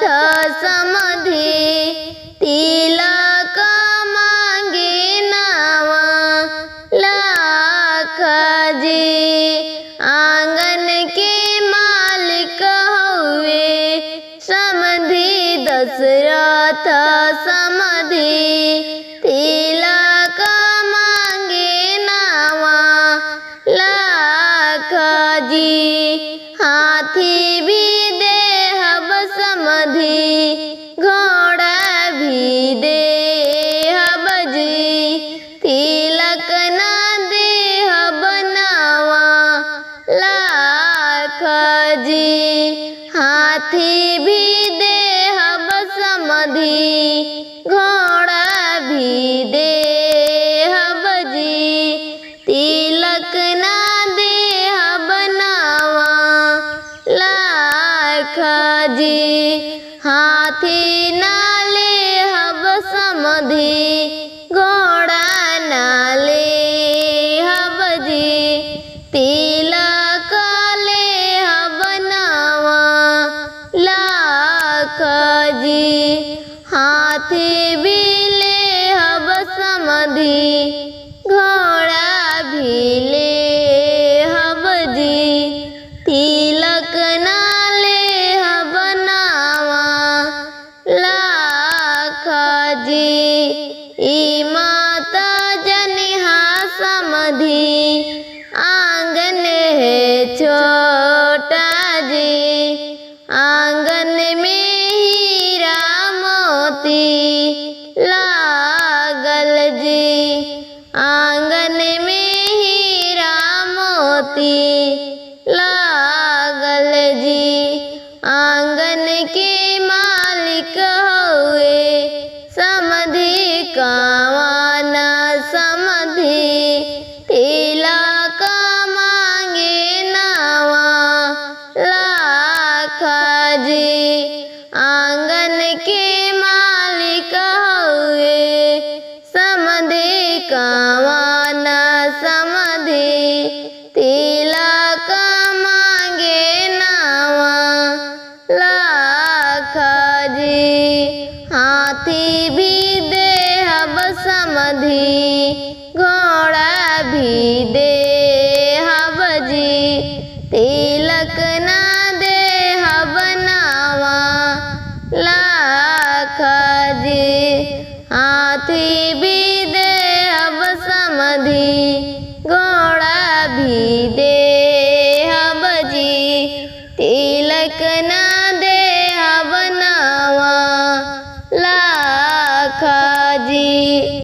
दशरथ समधी तिलक मांगे नावा लाख जी। आंगन के मालिक हुए समधी दशरथ समधी तिलक मांगे नावा लाख जी। हाथी भी देहब समधी घोड़ा भी देहब जी। तिलक ना देहब नावा लाख जी। हाथी भी देहब समधी घोड़ा भी देहब जी। तिलक ना देहब नावा लाख जी। हाथी ना लेहब समधी घोड़ा ना लेहब जी। तिलक लेहब नावा लाख जी। हाथी भी लेहब समधी घोड़ा भी लेहब जी। तिलक ना लेहब नावा लाख जी। ई माता जनिहा समधी आंगन है छोटा जी। आंगन में हीरा मोती लागल जी। आंगन में हीरा मोती लागल जी। आंगन के मालिक हुए समधी कावाना समधी तिलक मांगे नावा लाख जी। आंगन के मालिक हुए समधी कावाना समधी तिलक मांगे नावा लाख जी। हाथी भी देहब समधी घोड़ा भी देहब जी। तिलक ना देहब नावा लाख जी। हाथी भी देहब समधी घोड़ा भी देहब जी। तिलक ना